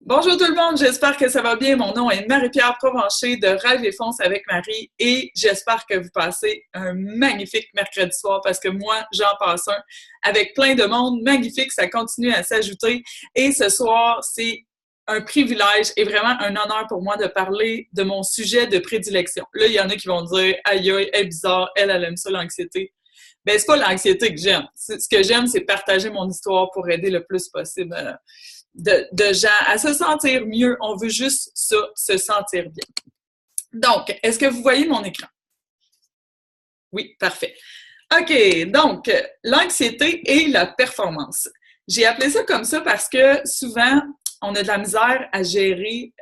Bonjour tout le monde, j'espère que ça va bien. Mon nom est Marie-Pierre Provencher de Rêve et Fonce avec Marie et j'espère que vous passez un magnifique mercredi soir parce que moi, j'en passe un avec plein de monde magnifique, ça continue à s'ajouter et ce soir, c'est un privilège et vraiment un honneur pour moi de parler de mon sujet de prédilection. Là, il y en a qui vont dire « Aïe, aïe, elle est bizarre, elle aime ça l'anxiété ». Ben, c'est pas l'anxiété que j'aime. Ce que j'aime, c'est partager mon histoire pour aider le plus possible de gens à se sentir mieux. On veut juste ça, se sentir bien. Donc, est-ce que vous voyez mon écran? Oui, parfait. OK, donc, l'anxiété et la performance. J'ai appelé ça comme ça parce que souvent, on a de la misère à gérer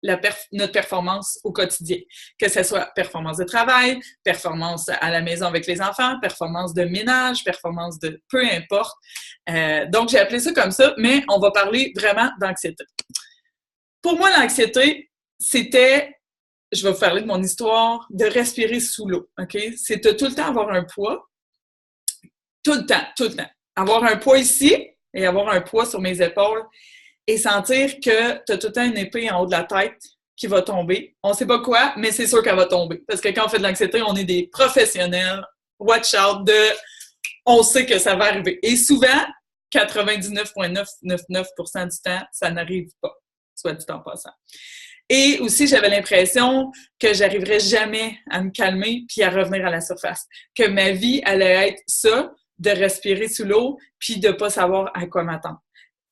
notre performance au quotidien. Que ce soit performance de travail, performance à la maison avec les enfants, performance de ménage, performance de peu importe. Donc, j'ai appelé ça comme ça, mais on va parler vraiment d'anxiété. Pour moi, l'anxiété, c'était, je vais vous parler de mon histoire, de respirer sous l'eau, OK? C'est de tout le temps avoir un poids, tout le temps. Avoir un poids ici et avoir un poids sur mes épaules et sentir que tu as tout le temps une épée en haut de la tête qui va tomber. On ne sait pas quoi, mais c'est sûr qu'elle va tomber. Parce que quand on fait de l'anxiété, on est des professionnels. Watch out on sait que ça va arriver. Et souvent, 99,999% du temps, ça n'arrive pas, soit dit en passant. Et aussi, j'avais l'impression que j'arriverais jamais à me calmer puis à revenir à la surface. Que ma vie allait être ça, de respirer sous l'eau puis de ne pas savoir à quoi m'attendre.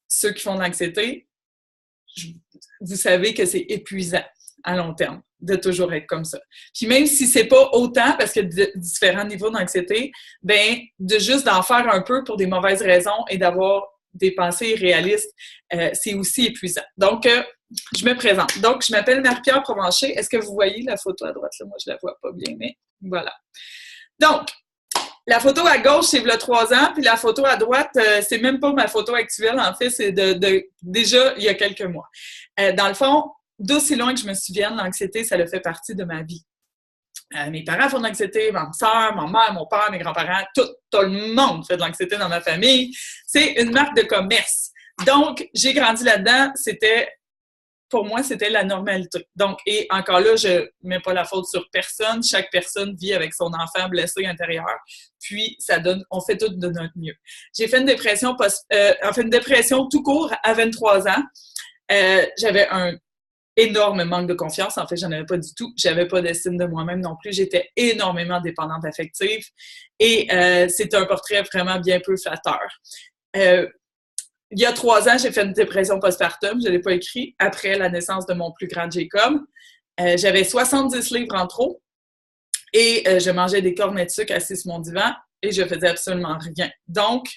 Ceux qui font de l'anxiété, vous savez que c'est épuisant à long terme de toujours être comme ça. Puis même si c'est pas autant, parce qu'il y a différents niveaux d'anxiété, ben de juste d'en faire un peu pour des mauvaises raisons et d'avoir des pensées irréalistes, c'est aussi épuisant. Donc, je me présente. Donc, je m'appelle Marie-Pierre Provencher. Est-ce que vous voyez la photo à droite? Là, moi, je la vois pas bien, mais voilà. Donc, la photo à gauche, c'est il y a 3 ans, puis la photo à droite, c'est même pas ma photo actuelle, en fait, c'est déjà il y a quelques mois. Dans le fond, d'aussi loin que je me souvienne, l'anxiété, ça le fait partie de ma vie. Mes parents font de l'anxiété, ma soeur, ma mère, mon père, mes grands-parents, tout le monde fait de l'anxiété dans ma famille. C'est une marque de commerce. Donc, j'ai grandi là-dedans, pour moi, c'était la normalité. Donc, et encore là, je ne mets pas la faute sur personne. Chaque personne vit avec son enfant blessé intérieur. Puis, on fait tout de notre mieux. J'ai fait une dépression une dépression tout court à 23 ans. J'avais un énorme manque de confiance. En fait, j'en avais pas du tout. J'avais pas d'estime de moi-même non plus. J'étais énormément dépendante affective. Et c'est un portrait vraiment bien peu flatteur. Il y a 3 ans, j'ai fait une dépression postpartum, je ne l'ai pas écrit, après la naissance de mon plus grand Jacob. J'avais 70 livres en trop et je mangeais des cornets de sucre assis sur mon divan et je faisais absolument rien. Donc,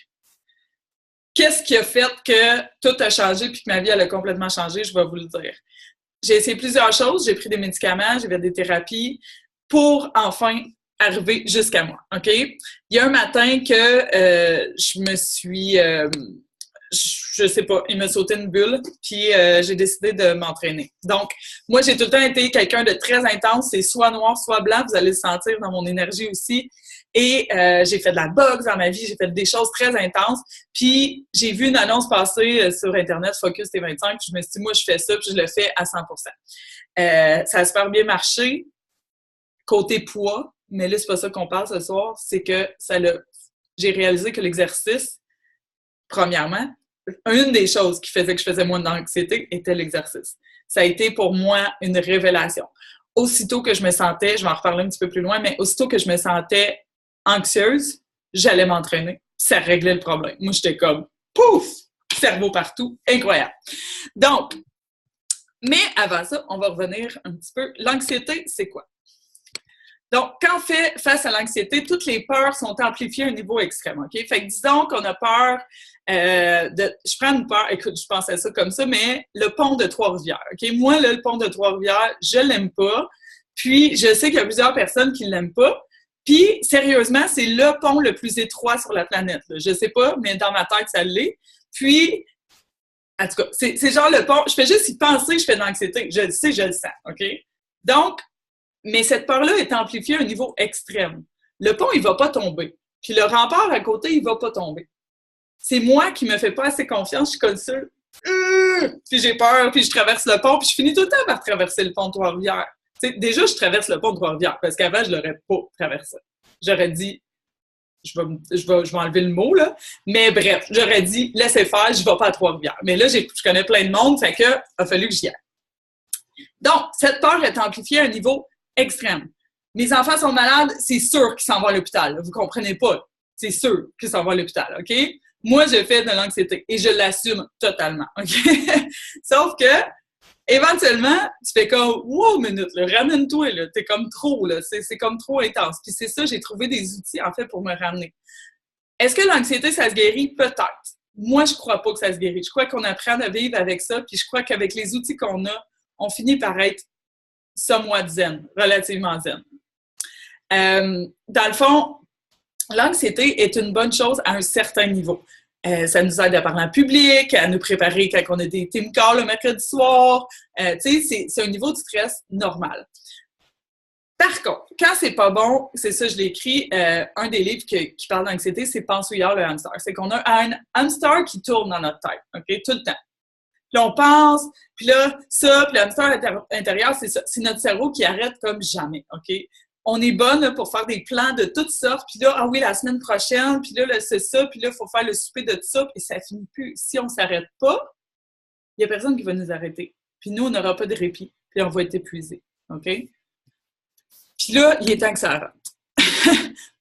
qu'est-ce qui a fait que tout a changé puis que ma vie elle a complètement changé? Je vais vous le dire. J'ai essayé plusieurs choses, j'ai pris des médicaments, j'ai fait des thérapies pour enfin arriver jusqu'à moi. OK? Il y a un matin que je me suis... je sais pas, il m'a sauté une bulle, puis j'ai décidé de m'entraîner. Donc, moi, j'ai tout le temps été quelqu'un de très intense, c'est soit noir, soit blanc, vous allez le sentir dans mon énergie aussi. Et j'ai fait de la boxe dans ma vie, j'ai fait des choses très intenses. Puis, j'ai vu une annonce passer sur Internet, Focus T25, puis je me suis dit, moi, je fais ça, puis je le fais à 100%. Ça a super bien marché, côté poids, mais là, c'est pas ça qu'on parle ce soir, c'est que j'ai réalisé que l'exercice, premièrement, une des choses qui faisait que je faisais moins d'anxiété était l'exercice. Ça a été pour moi une révélation. Aussitôt que je me sentais, je vais en reparler un petit peu plus loin, mais aussitôt que je me sentais anxieuse, j'allais m'entraîner. Ça réglait le problème. Moi, j'étais comme, pouf! Cerveau partout. Incroyable. Donc, mais avant ça, on va revenir un petit peu. L'anxiété, c'est quoi? Donc, quand on fait face à l'anxiété, toutes les peurs sont amplifiées à un niveau extrême, OK? Fait que disons qu'on a peur je prends une peur, écoute, je pense à ça comme ça, mais le pont de Trois-Rivières, OK? Moi, là, le pont de Trois-Rivières, je l'aime pas. Puis, je sais qu'il y a plusieurs personnes qui l'aiment pas. Puis, sérieusement, c'est le pont le plus étroit sur la planète. Là. Je sais pas, mais dans ma tête, ça l'est. Puis, en tout cas, c'est genre le pont. Je fais juste y penser, je fais de l'anxiété. Je le sais, je le sens, OK? Donc, mais cette peur-là est amplifiée à un niveau extrême. Le pont, il va pas tomber. Puis le rempart à côté, il va pas tomber. C'est moi qui me fais pas assez confiance. Je suis comme ça. Puis j'ai peur, puis je traverse le pont, puis je finis tout le temps par traverser le pont de Trois-Rivières. Déjà, je traverse le pont de Trois-Rivières, parce qu'avant, je l'aurais pas traversé. J'aurais dit, je vais enlever le mot, là, mais bref, j'aurais dit, laissez faire, je vais pas à Trois-Rivières. Mais là, je connais plein de monde, fait que a fallu que j'y aille. Donc, cette peur est amplifiée à un niveau extrême. Mes enfants sont malades, c'est sûr qu'ils s'en vont à l'hôpital. Vous comprenez pas. C'est sûr qu'ils s'en vont à l'hôpital, OK? Moi, je fais de l'anxiété et je l'assume totalement, OK? Sauf que, éventuellement, tu fais comme « Wow, minute, là, ramène-toi, là, t'es comme trop, là, c'est comme trop intense. » Puis c'est ça, j'ai trouvé des outils, en fait, pour me ramener. Est-ce que l'anxiété, ça se guérit? Peut-être. Moi, je crois pas que ça se guérit. Je crois qu'on apprend à vivre avec ça, puis je crois qu'avec les outils qu'on a, on finit par être somewhat zen, relativement zen. Dans le fond, l'anxiété est une bonne chose à un certain niveau. Ça nous aide à parler en public, à nous préparer quand on a des team calls le mercredi soir. Tu sais, c'est un niveau de stress normal. Par contre, quand c'est pas bon, c'est ça, je l'ai écrit, un des livres qui parle d'anxiété, c'est Pensouillard le hamster. C'est qu'on a un hamster qui tourne dans notre tête, OK, tout le temps. Puis là, on pense, puis là, ça, puis le hamster intérieur, c'est ça. C'est notre cerveau qui arrête comme jamais, OK? On est bonne là, pour faire des plans de toutes sortes, puis là, ah oui, la semaine prochaine, puis là, c'est ça, puis là, il faut faire le souper de tout ça, puis ça finit plus. Si on ne s'arrête pas, il n'y a personne qui va nous arrêter. Puis nous, on n'aura pas de répit, puis on va être épuisés, OK? Puis là, il est temps que ça arrête.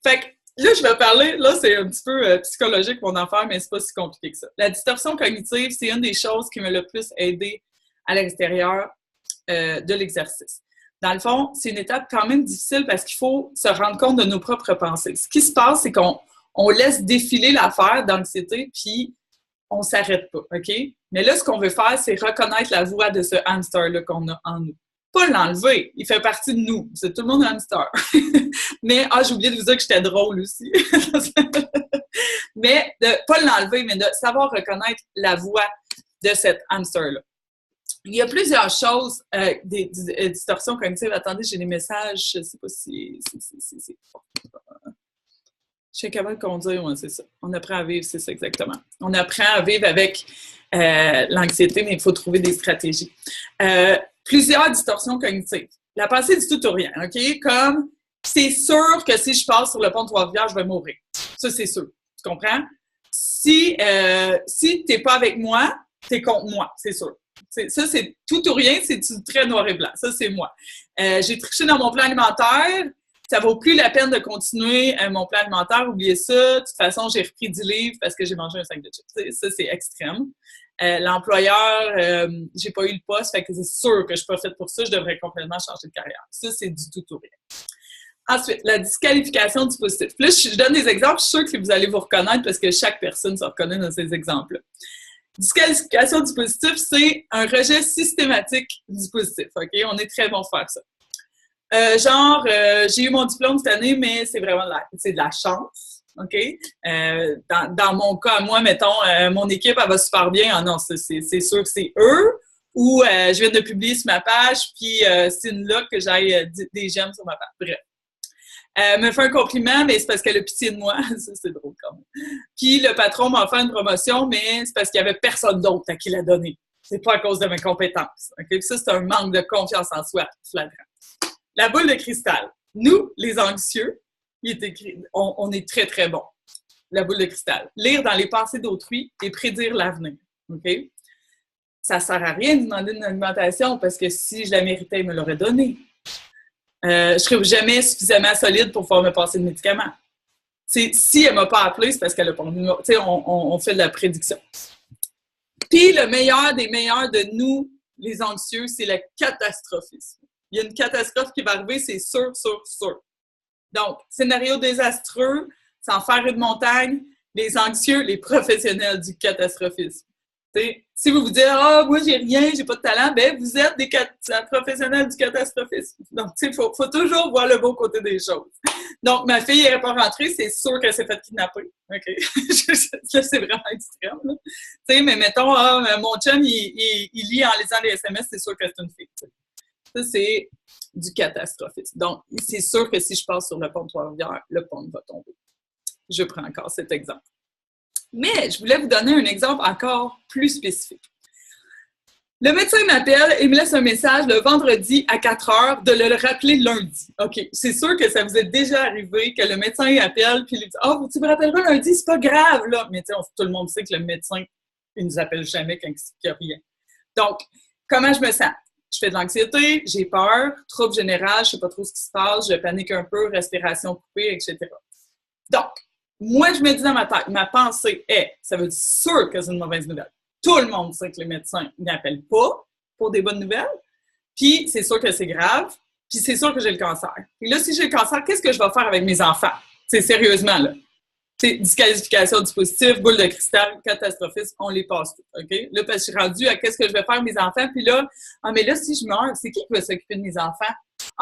Fait que là, je vais parler, là, c'est un petit peu psychologique mon affaire, mais c'est pas si compliqué que ça. La distorsion cognitive, c'est une des choses qui m'a le plus aidé à l'extérieur de l'exercice. Dans le fond, c'est une étape quand même difficile parce qu'il faut se rendre compte de nos propres pensées. Ce qui se passe, c'est qu'on laisse défiler l'affaire d'anxiété, puis on s'arrête pas, OK? Mais là, ce qu'on veut faire, c'est reconnaître la voix de ce hamster-là qu'on a en nous. Pas l'enlever, il fait partie de nous. C'est tout le monde un hamster. Mais, j'ai oublié de vous dire que j'étais drôle aussi. Mais, pas l'enlever, mais de savoir reconnaître la voix de cet hamster-là. Il y a plusieurs choses, des distorsions cognitives. Attendez, j'ai des messages, je ne sais pas si... Je suis capable de conduire, ouais, c'est ça. On apprend à vivre, c'est ça exactement. On apprend à vivre avec l'anxiété, mais il faut trouver des stratégies. Plusieurs distorsions cognitives. La pensée du tout ou rien, OK? Comme, c'est sûr que si je passe sur le pont de Trois-Rivières, je vais mourir. Ça, c'est sûr. Tu comprends? Si tu n'es pas avec moi, tu es contre moi, c'est sûr. Ça, c'est tout ou rien, c'est très noir et blanc. Ça, c'est moi. J'ai triché dans mon plan alimentaire. Ça vaut plus la peine de continuer mon plan alimentaire. Oubliez ça. De toute façon, j'ai repris 10 livres parce que j'ai mangé un sac de chips. Ça, c'est extrême. L'employeur, j'ai pas eu le poste, fait que c'est sûr que je suis pas faite pour ça. Je devrais complètement changer de carrière. Ça, c'est du tout ou rien. Ensuite, la disqualification du positif. Là, je donne des exemples. Je suis sûre que vous allez vous reconnaître parce que chaque personne se reconnaît dans ces exemples-là. Disqualification du positif, c'est un rejet systématique du positif. OK? On est très bon pour faire ça. J'ai eu mon diplôme cette année, mais c'est vraiment de la chance. OK? Dans mon cas, moi, mettons, mon équipe, elle va super bien. Ah non, c'est sûr que c'est eux. Ou je viens de publier sur ma page, puis c'est une luck que j'aille des j'aime sur ma page. Bref. Me fait un compliment, mais c'est parce qu'elle a pitié de moi. Ça, c'est drôle quand même. Puis le patron m'a fait une promotion, mais c'est parce qu'il n'y avait personne d'autre à qui la donner. C'est pas à cause de mes compétences. Okay? Puis ça, c'est un manque de confiance en soi flagrant. La boule de cristal. Nous, les anxieux, il est écrit, on est très, très bons. La boule de cristal. Lire dans les pensées d'autrui et prédire l'avenir. OK? Ça ne sert à rien de demander une alimentation parce que si je la méritais, il me l'aurait donnée. Je ne serais jamais suffisamment solide pour pouvoir me passer de médicaments. Si elle ne m'a pas appelé, c'est parce qu'elle a pas... Tu sais, on fait de la prédiction. Puis, le meilleur des meilleurs de nous, les anxieux, c'est le catastrophisme. Il y a une catastrophe qui va arriver, c'est sûr, sûr, sûr. Donc, scénario désastreux, sans faire une montagne, les anxieux, les professionnels du catastrophisme. T'sais, si vous vous dites « Ah, moi, j'ai rien, j'ai pas de talent », ben vous êtes des professionnels du catastrophisme. Donc, tu sais, faut toujours voir le beau côté des choses. Donc, ma fille n'est pas rentrée, c'est sûr qu'elle s'est fait kidnapper. OK? Là, c'est vraiment extrême. Tu sais, mais mettons, mon chum, il lit en lisant les SMS, c'est sûr que c'est une fille. T'sais. Ça, c'est du catastrophisme. Donc, c'est sûr que si je passe sur le pont de Trois-Rivières, le pont va tomber. Je prends encore cet exemple. Mais je voulais vous donner un exemple encore plus spécifique. Le médecin m'appelle et me laisse un message le vendredi à 4 heures de le rappeler lundi. OK, c'est sûr que ça vous est déjà arrivé que le médecin il appelle puis il dit « Oh, tu me rappelleras lundi, c'est pas grave, là! » Mais tu sais, tout le monde sait que le médecin, il nous appelle jamais quand il n'y a rien. Donc, comment je me sens? Je fais de l'anxiété, j'ai peur, trouble général, je sais pas trop ce qui se passe, je panique un peu, respiration coupée, etc. Donc, moi, je me dis dans ma tête, ma pensée est, ça veut dire sûr que c'est une mauvaise nouvelle. Tout le monde sait que les médecins n'appellent pas pour des bonnes nouvelles. Puis, c'est sûr que c'est grave. Puis, c'est sûr que j'ai le cancer. Et là, si j'ai le cancer, qu'est-ce que je vais faire avec mes enfants? C'est sérieusement, là. C'est disqualification du positif, boule de cristal, catastrophisme, on les passe tout, OK? Là, parce que je suis rendue à qu'est-ce que je vais faire mes enfants. Puis là, mais là, si je meurs, c'est qui va s'occuper de mes enfants?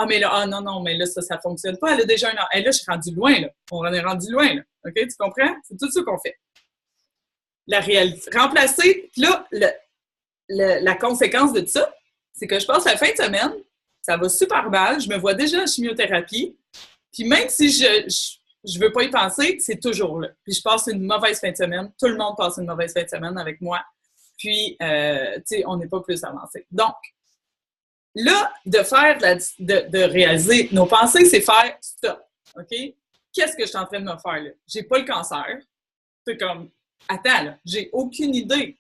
Mais là, non, mais là, ça fonctionne pas. Elle a déjà un an. Là, je suis rendue loin, là. On en est rendu loin, là. OK? Tu comprends? C'est tout ça qu'on fait. La réalité. Remplacer, puis là, la conséquence de tout ça, c'est que je passe la fin de semaine, ça va super mal, je me vois déjà en chimiothérapie, puis même si je veux pas y penser, c'est toujours là. Puis je passe une mauvaise fin de semaine, tout le monde passe une mauvaise fin de semaine avec moi, puis, tu sais, on n'est pas plus avancé. Donc, là, de réaliser nos pensées, c'est faire stop, OK? Qu'est-ce que je suis en train de me faire, là? J'ai pas le cancer, c'est comme... Attends, là, j'ai aucune idée.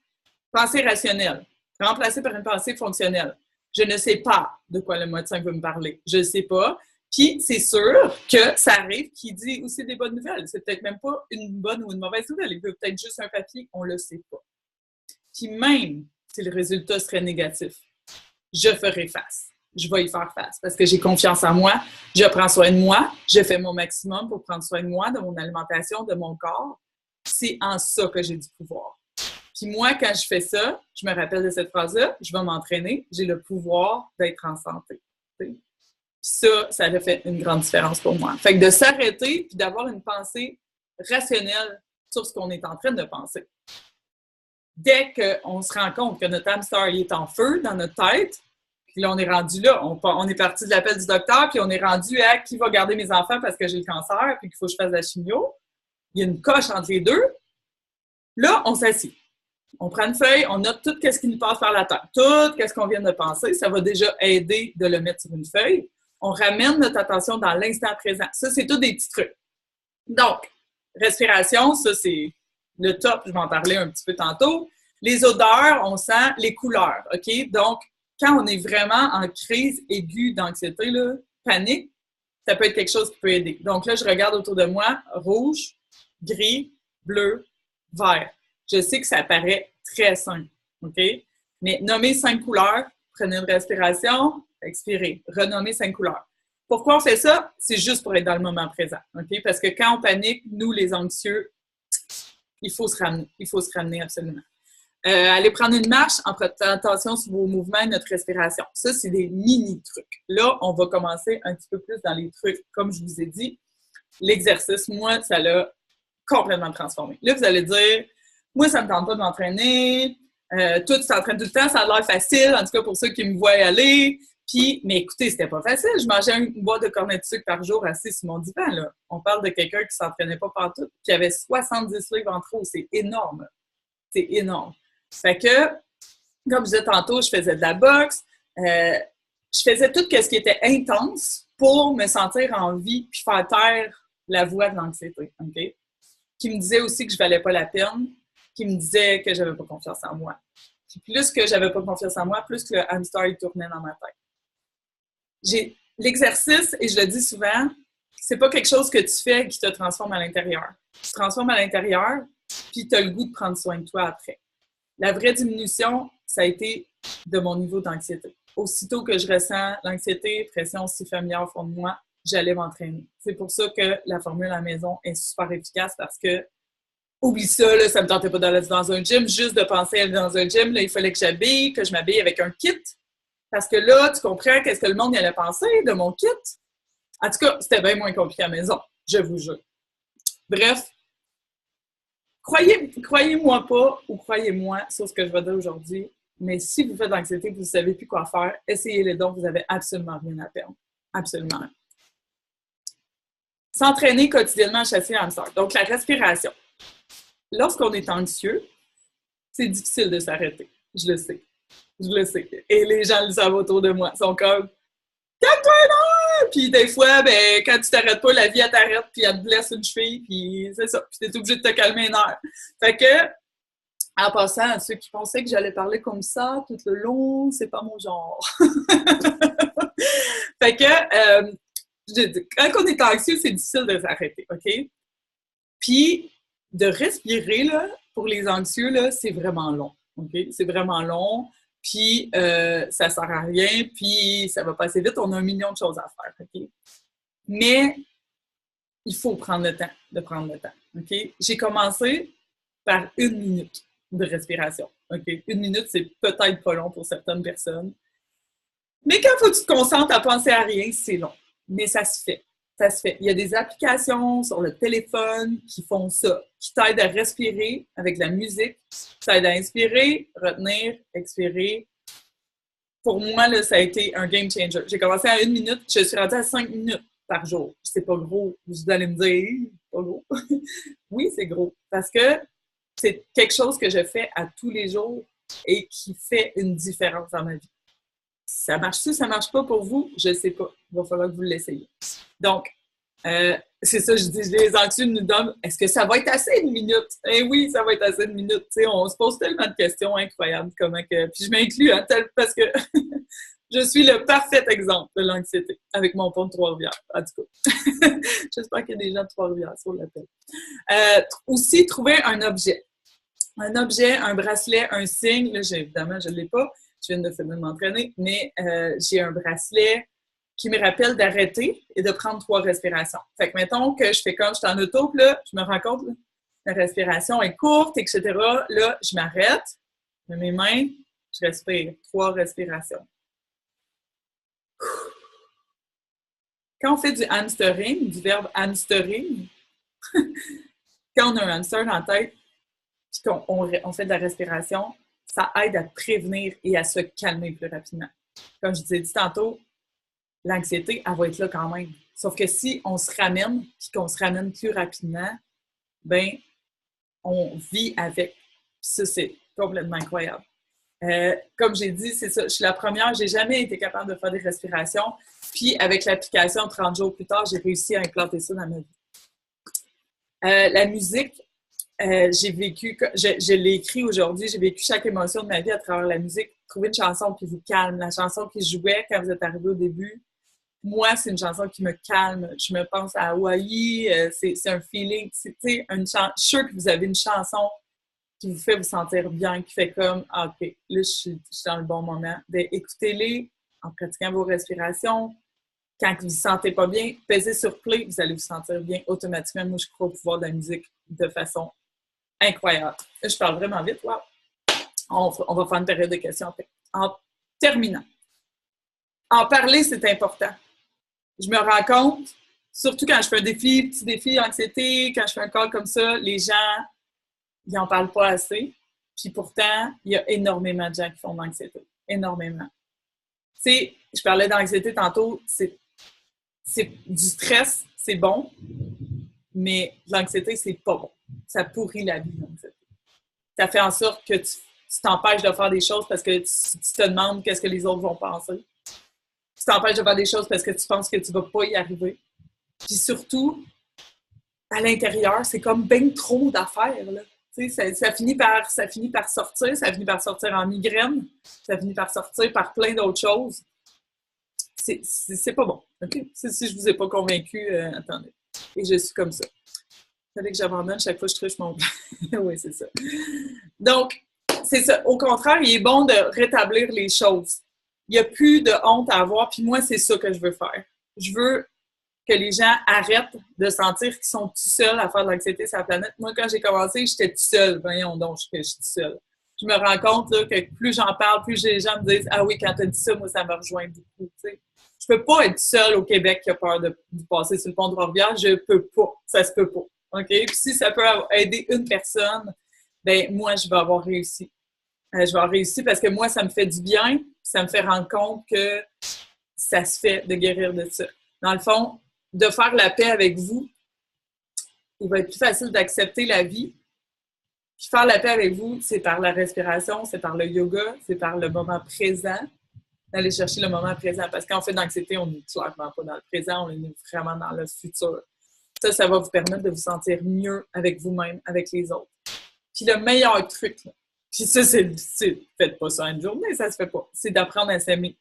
Pensée rationnelle, remplacée par une pensée fonctionnelle. Je ne sais pas de quoi le médecin veut me parler. Je ne sais pas. Puis, c'est sûr que ça arrive qu'il dit aussi des bonnes nouvelles. C'est peut-être même pas une bonne ou une mauvaise nouvelle. Il veut peut-être juste un papier, on ne le sait pas. Puis même si le résultat serait négatif, je ferai face. Je vais y faire face parce que j'ai confiance en moi. Je prends soin de moi. Je fais mon maximum pour prendre soin de moi, de mon alimentation, de mon corps. C'est en ça que j'ai du pouvoir. Puis moi, quand je fais ça, je me rappelle de cette phrase-là, je vais m'entraîner, j'ai le pouvoir d'être en santé. Puis ça a fait une grande différence pour moi. Fait que de s'arrêter puis d'avoir une pensée rationnelle sur ce qu'on est en train de penser. Dès qu'on se rend compte que notre hamster il est en feu dans notre tête, puis là, on est rendu là, on est parti de l'appel du docteur, puis on est rendu à qui va garder mes enfants parce que j'ai le cancer, puis qu'il faut que je fasse de la chimio. Il y a une coche entre les deux. Là, on s'assied. On prend une feuille, on note tout ce qui nous passe par la tête. Tout ce qu'on vient de penser, ça va déjà aider de le mettre sur une feuille. On ramène notre attention dans l'instant présent. Ça, c'est tous des petits trucs. Donc, respiration, ça, c'est le top. Je vais en parler un petit peu tantôt. Les odeurs, on sent les couleurs, OK? Donc, quand on est vraiment en crise aiguë d'anxiété, là, panique, ça peut être quelque chose qui peut aider. Donc là, je regarde autour de moi, rouge, gris, bleu, vert. Je sais que ça paraît très simple, OK? Mais nommez 5 couleurs, prenez une respiration, expirez, renommez 5 couleurs. Pourquoi on fait ça? C'est juste pour être dans le moment présent, OK? Parce que quand on panique, nous, les anxieux, il faut se ramener absolument. Aller prendre une marche en prêtant attention sur vos mouvements et notre respiration. Ça, c'est des mini-trucs. Là, on va commencer un petit peu plus dans les trucs. Comme je vous ai dit, l'exercice, moi, ça l'a complètement transformé. Là, vous allez dire, moi, ça ne me tente pas de m'entraîner. Toi, tu t'entraînes tout le temps, ça a l'air facile, en tout cas pour ceux qui me voient aller. Puis, mais écoutez, c'était pas facile. Je mangeais une boîte de cornets de sucre par jour assis sur mon divan, là. On parle de quelqu'un qui s'entraînait pas partout, qui avait 70 livres en trop. C'est énorme. C'est énorme. Fait que, comme je disais tantôt, je faisais de la boxe. Je faisais tout ce qui était intense pour me sentir en vie puis faire taire la voix de l'anxiété, OK? Qui me disait aussi que je valais pas la peine, qui me disait que j'avais pas confiance en moi. Puis plus que j'avais pas confiance en moi, plus que le hamster il tournait dans ma tête. L'exercice, et je le dis souvent, c'est pas quelque chose que tu fais qui te transforme à l'intérieur. Tu te transformes à l'intérieur, puis tu as le goût de prendre soin de toi après. La vraie diminution, ça a été de mon niveau d'anxiété. Aussitôt que je ressens l'anxiété, pression si familière au fond de moi, j'allais m'entraîner. C'est pour ça que la formule à la maison est super efficace parce que, oublie ça, là, ça me tentait pas d'aller dans un gym, juste de penser à aller dans un gym, là, il fallait que je m'habille avec un kit. Parce que là, tu comprends qu'est-ce que le monde y allait penser de mon kit. En tout cas, c'était bien moins compliqué à la maison, je vous jure. Bref, croyez-moi pas ou croyez-moi sur ce que je vais dire aujourd'hui, mais si vous faites de l'anxiété et que vous ne savez plus quoi faire, essayez-les donc, vous n'avez absolument rien à perdre. Absolument rien. S'entraîner quotidiennement à chasser un hamster. Donc, la respiration. Lorsqu'on est anxieux, c'est difficile de s'arrêter. Je le sais. Je le sais. Et les gens le savent autour de moi. Ils sont comme calme-toi là! Puis des fois, ben, quand tu t'arrêtes pas, la vie elle t'arrête, puis elle te blesse une cheville, puis c'est ça. Puis t'es obligé de te calmer une heure. Fait que, en passant, ceux qui pensaient que j'allais parler comme ça tout le long, c'est pas mon genre. Fait que, quand on est anxieux, c'est difficile de s'arrêter, OK? Puis, de respirer, là, pour les anxieux, là, c'est vraiment long, OK? C'est vraiment long, puis ça sert à rien, puis ça va passer vite, on a 1 million de choses à faire, OK? Mais il faut prendre le temps de prendre le temps, OK? J'ai commencé par 1 minute de respiration, OK? 1 minute, c'est peut-être pas long pour certaines personnes. Mais quand il faut que tu te concentres à penser à rien, c'est long. Mais ça se fait. Ça se fait. Il y a des applications sur le téléphone qui font ça, qui t'aident à respirer avec la musique, qui t'aident à inspirer, retenir, expirer. Pour moi, là, ça a été un game changer. J'ai commencé à 1 minute, je suis rendue à 5 minutes par jour. C'est pas gros. Vous allez me dire, pas gros. Oui, c'est gros. Parce que c'est quelque chose que je fais à tous les jours et qui fait une différence dans ma vie. Ça marche-tu, ça marche pas pour vous? Je sais pas. Il va falloir que vous l'essayiez. Donc, c'est ça, je dis, les anxieux nous donnent, est-ce que ça va être assez 1 minute? Eh oui, ça va être assez 1 minute. Tu sais, on se pose tellement de questions incroyables, comment que... Puis je m'inclus, hein, parce que je suis le parfait exemple de l'anxiété, avec mon pont de Trois-Rivières, en tout cas. J'espère qu'il y a des gens de Trois-Rivières sur l'appel. Aussi, trouver un objet. Un objet, un bracelet, un signe. Là, évidemment, je ne l'ai pas. Je viens de finir de m'entraîner, mais j'ai un bracelet qui me rappelle d'arrêter et de prendre 3 respirations. Fait que mettons que je fais comme je suis en auto, puis là, je me rends compte, là, la respiration est courte, etc. Là, je m'arrête, je mets mes mains, je respire. 3 respirations. Quand on fait du hamstering, du verbe hamstering, quand on a un hamster dans la tête, puis qu'on fait de la respiration, ça aide à prévenir et à se calmer plus rapidement. Comme je vous ai dit tantôt, l'anxiété, elle va être là quand même. Sauf que si on se ramène, puis qu'on se ramène plus rapidement, ben on vit avec. Puis ça, c'est complètement incroyable. Comme j'ai dit, c'est ça, je suis la première, j'ai jamais été capable de faire des respirations. Puis avec l'application, 30 jours plus tard, j'ai réussi à implanter ça dans ma vie. La musique, j'ai vécu, je l'ai écrit aujourd'hui, j'ai vécu chaque émotion de ma vie à travers la musique. Trouver une chanson qui vous calme, la chanson qui jouait quand vous êtes arrivé au début. Moi, c'est une chanson qui me calme. Je me pense à Hawaii, c'est un feeling. Je suis sûre que vous avez une chanson qui vous fait vous sentir bien, qui fait comme, ah, OK, là, je suis dans le bon moment. Bien, écoutez-les en pratiquant vos respirations. Quand vous ne vous sentez pas bien, pesez sur play, vous allez vous sentir bien automatiquement. Moi, je crois au pouvoir de la musique de façon incroyable. Je parle vraiment vite. Wow. On va faire une période de questions. En terminant, en parler, c'est important. Je me rends compte, surtout quand je fais un défi, petit défi, anxiété, quand je fais un call comme ça, les gens, ils n'en parlent pas assez. Puis pourtant, il y a énormément de gens qui font de l'anxiété. Énormément. Tu sais, je parlais d'anxiété tantôt, c'est du stress, c'est bon, mais l'anxiété, c'est pas bon. Ça pourrit la vie, l'anxiété. Ça fait en sorte que tu t'empêches de faire des choses parce que tu te demandes qu'est-ce que les autres vont penser. Tu t'empêches de faire des choses parce que tu penses que tu vas pas y arriver. Puis surtout, à l'intérieur, c'est comme bien trop d'affaires, là. Tu sais, ça finit par sortir, ça finit par sortir en migraine, ça finit par sortir par plein d'autres choses. C'est pas bon. Okay? Si je vous ai pas convaincu, attendez. Et je suis comme ça. Il fallait que j'abandonne chaque fois que je triche mon plan. Oui, c'est ça. Donc, c'est ça. Au contraire, il est bon de rétablir les choses. Il n'y a plus de honte à avoir, puis moi, c'est ça que je veux faire. Je veux que les gens arrêtent de sentir qu'ils sont tout seuls à faire de l'anxiété sur la planète. Moi, quand j'ai commencé, j'étais tout seul. Voyons donc, je suis tout seul. Je me rends compte là, que plus j'en parle, plus les gens me disent « Ah oui, quand tu as dit ça, moi, ça me rejoint beaucoup. » Je peux pas être seule au Québec qui a peur de passer sur le pont de Trois-Rivières. Je peux pas. Ça se peut pas. OK? Puis si ça peut aider une personne, ben moi, je vais avoir réussi. Je vais avoir réussi parce que moi, ça me fait du bien. Ça me fait rendre compte que ça se fait de guérir de ça. Dans le fond, de faire la paix avec vous, il va être plus facile d'accepter la vie Puis faire la paix avec vous, c'est par la respiration, c'est par le yoga, c'est par le moment présent, d'aller chercher le moment présent. Parce qu'en fait, d'anxiété, on n'est clairement pas dans le présent, on est vraiment dans le futur. Ça va vous permettre de vous sentir mieux avec vous-même, avec les autres. Puis le meilleur truc, là, puis ça, faites pas ça une journée, ça se fait pas, c'est d'apprendre à s'aimer.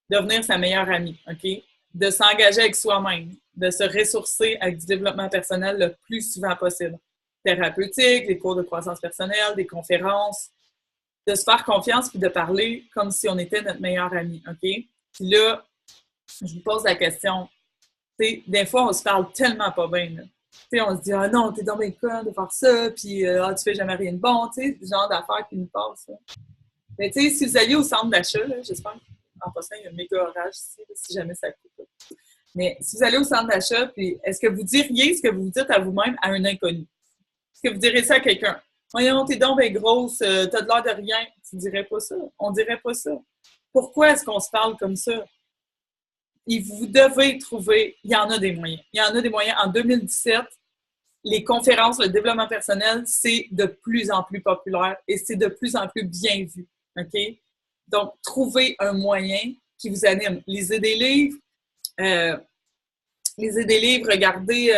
Devenir sa meilleure amie, OK? De s'engager avec soi-même, de se ressourcer avec du développement personnel le plus souvent possible. Thérapeutique, des cours de croissance personnelle, des conférences, de se faire confiance puis de parler comme si on était notre meilleur ami, OK? Puis là, je vous pose la question. T'sais, des fois, on se parle tellement pas bien, là. T'sais, on se dit « Ah non, t'es dans mes cas de faire ça, puis ah, tu fais jamais rien de bon, tu sais, du genre d'affaires qui nous passent. » Mais tu sais, si vous alliez au centre d'achat, j'espère qu'en passant, il y a un méga orage ici, là, si jamais ça coupe. Là. Mais si vous allez au centre d'achat, puis est-ce que vous diriez ce que vous dites à vous-même à un inconnu? Est-ce que vous direz ça à quelqu'un? Voyons, t'es donc bien grosse, t'as de l'air de rien. Tu dirais pas ça. On dirait pas ça. Pourquoi est-ce qu'on se parle comme ça? Et vous devez trouver, il y en a des moyens. Il y en a des moyens. En 2017, les conférences, le développement personnel, c'est de plus en plus populaire et c'est de plus en plus bien vu. OK? Donc, trouvez un moyen qui vous anime. Lisez des livres, regardez,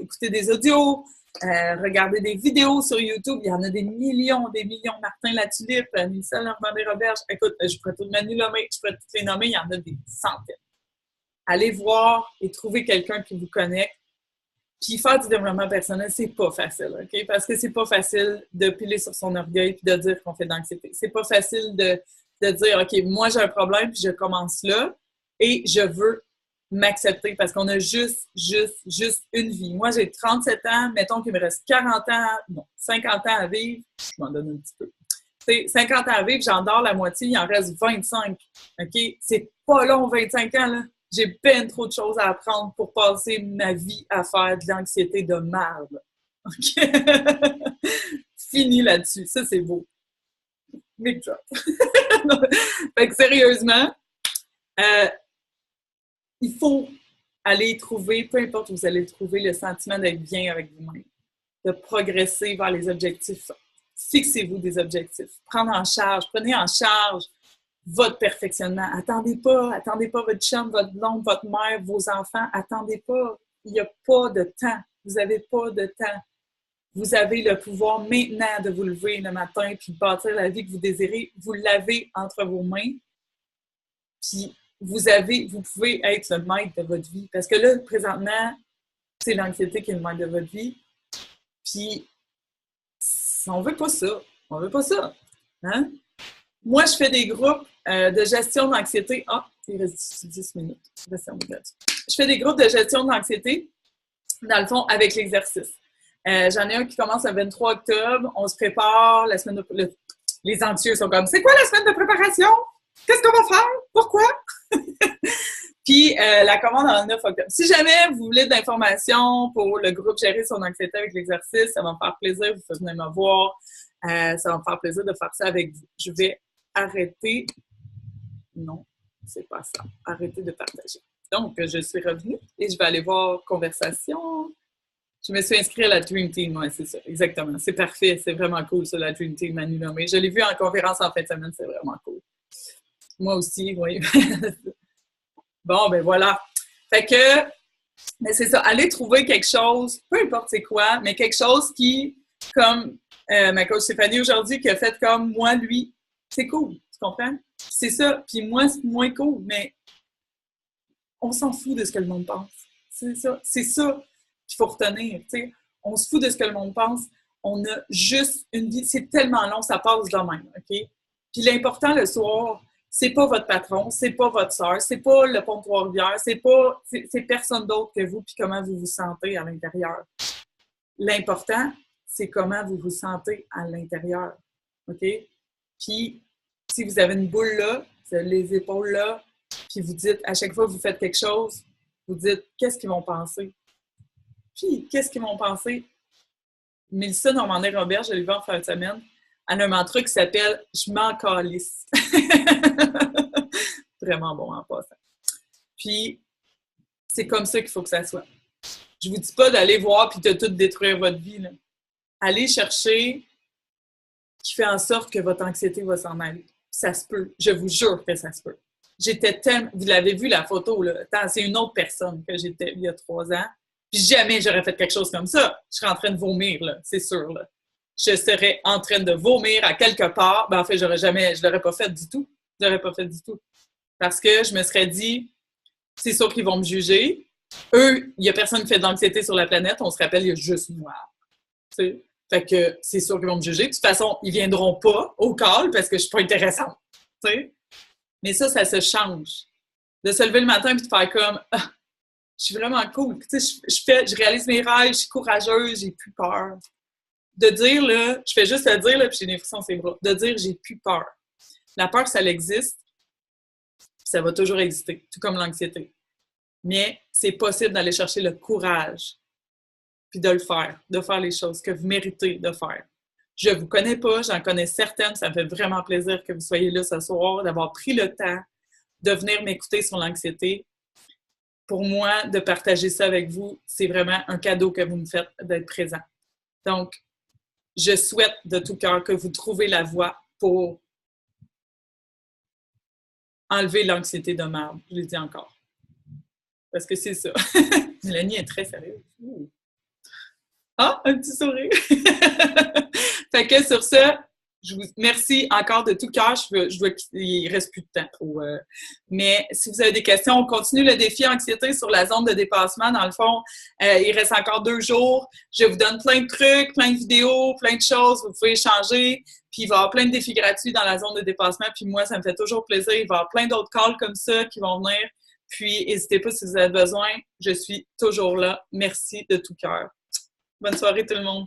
écoutez des audios, regardez des vidéos sur YouTube. Il y en a des millions. Martin Latulippe, Mélissa Normandin-Roberge. Écoute, je pourrais toutes les nommer, il y en a des centaines. Allez voir et trouver quelqu'un qui vous connecte. Puis faire du développement personnel, c'est pas facile, OK? Parce que c'est pas facile de piler sur son orgueil puis de dire qu'on fait de l'anxiété. C'est pas facile de dire, OK, moi j'ai un problème puis je commence là et je veux m'accepter parce qu'on a juste une vie. Moi, j'ai 37 ans, mettons qu'il me reste 40 ans, non, 50 ans à vivre, je m'en donne un petit peu. C'est 50 ans à vivre, j'en dors la moitié, il en reste 25, OK? C'est pas long, 25 ans, là. J'ai ben trop de choses à apprendre pour passer ma vie à faire de l'anxiété de merde. OK? Fini là-dessus. Ça, c'est beau. Big drop. Fait que sérieusement, il faut aller trouver, peu importe où vous allez trouver, le sentiment d'être bien avec vous-même, de progresser vers les objectifs. Fixez-vous des objectifs. Prenez en charge votre perfectionnement. Attendez pas votre chum, votre blonde, votre mère, vos enfants. Attendez pas. Il n'y a pas de temps. Vous n'avez pas de temps. Vous avez le pouvoir maintenant de vous lever le matin puis de bâtir la vie que vous désirez. Vous l'avez entre vos mains. Puis vous pouvez être le maître de votre vie. Parce que là, présentement, c'est l'anxiété qui est le maître de votre vie. Puis on veut pas ça. On veut pas ça. Hein? Moi, je fais des groupes de gestion d'anxiété. Ah, il reste 10 minutes. Je fais des groupes de gestion d'anxiété, dans le fond, avec l'exercice. J'en ai un qui commence le 23 octobre. On se prépare. La semaine les anxieux sont comme, c'est quoi la semaine de préparation? Qu'est-ce qu'on va faire? Pourquoi? Puis, la commande en 9 octobre. Si jamais vous voulez de l'information pour le groupe Gérer son anxiété avec l'exercice, ça va me faire plaisir. Vous pouvez venir me voir. Ça va me faire plaisir de faire ça avec vous. Je vais arrêter. Non, c'est pas ça. Arrêter de partager. Donc, je suis revenue et je vais aller voir conversation. Je me suis inscrite à la Dream Team, oui, c'est ça, exactement. C'est parfait, c'est vraiment cool, ça, la Dream Team, Manu Nommé. Je l'ai vu en conférence en fin de semaine, c'est vraiment cool. Moi aussi, oui. Bon, ben voilà. Fait que, mais c'est ça, allez trouver quelque chose, peu importe c'est quoi, mais quelque chose qui, comme ma coach Stéphanie aujourd'hui, qui a fait comme moi, lui, c'est cool, tu comprends? C'est ça, puis moi, c'est moins cool, mais on s'en fout de ce que le monde pense. C'est ça qu'il faut retenir, tu sais. On se fout de ce que le monde pense. On a juste une vie, c'est tellement long, ça passe de même, OK? Puis l'important le soir, c'est pas votre patron, c'est pas votre sœur, c'est pas le pont de Trois-Rivières, c'est personne d'autre que vous, puis comment vous vous sentez à l'intérieur. L'important, c'est comment vous vous sentez à l'intérieur, OK? Puis, si vous avez une boule là, vous avez les épaules là, puis vous dites, à chaque fois que vous faites quelque chose, vous dites, qu'est-ce qu'ils vont penser? Puis, qu'est-ce qu'ils vont penser? Mélissa Normandin-Robert, je l'ai vu en fin de semaine, elle a un mantra qui s'appelle « Je m'en calisse ». Vraiment bon en passant. Puis, c'est comme ça qu'il faut que ça soit. Je vous dis pas d'aller voir puis de tout détruire votre vie, là. aller chercher qui fait en sorte que votre anxiété va s'en aller. Ça se peut. Je vous jure que ça se peut. J'étais tellement... Vous l'avez vu, la photo, là. Attends, c'est une autre personne que j'étais il y a 3 ans. Puis jamais j'aurais fait quelque chose comme ça. Je serais en train de vomir, là. C'est sûr, là. Je serais en train de vomir à quelque part. Ben, en fait, je l'aurais pas fait du tout. Je l'aurais pas fait du tout. Parce que je me serais dit, c'est sûr qu'ils vont me juger. Eux, il y a personne qui fait de l'anxiété sur la planète. On se rappelle, il y a juste moi. Tu sais? Fait que c'est sûr qu'ils vont me juger. De toute façon, ils viendront pas au call parce que je suis pas intéressante. Tu sais? Mais ça se change. De se lever le matin et de faire comme ah, je suis vraiment cool. Tu sais, je réalise mes rêves, je suis courageuse, j'ai plus peur. De dire, là, je fais juste le dire, là, puis j'ai des frissons sur les bras. De dire, j'ai plus peur. La peur, ça existe, ça va toujours exister, tout comme l'anxiété. Mais c'est possible d'aller chercher le courage, puis de le faire, de faire les choses que vous méritez de faire. Je ne vous connais pas, j'en connais certaines, ça me fait vraiment plaisir que vous soyez là ce soir, d'avoir pris le temps de venir m'écouter sur l'anxiété. Pour moi, de partager ça avec vous, c'est vraiment un cadeau que vous me faites d'être présent. Donc, je souhaite de tout cœur que vous trouviez la voie pour enlever l'anxiété de merde. Je l'ai dit encore. Parce que c'est ça. Mélanie est très sérieuse. Ouh. Ah, un petit sourire! Fait que sur ça, je vous remercie encore de tout cœur. Il ne reste plus de temps trop. Mais si vous avez des questions, on continue le défi anxiété sur la zone de dépassement. Dans le fond, il reste encore 2 jours. Je vous donne plein de trucs, plein de vidéos, plein de choses. Vous pouvez échanger. Puis il va y avoir plein de défis gratuits dans la zone de dépassement. Puis moi, ça me fait toujours plaisir. Il va y avoir plein d'autres calls comme ça qui vont venir. Puis n'hésitez pas si vous avez besoin. Je suis toujours là. Merci de tout cœur. Bonne soirée tout le monde.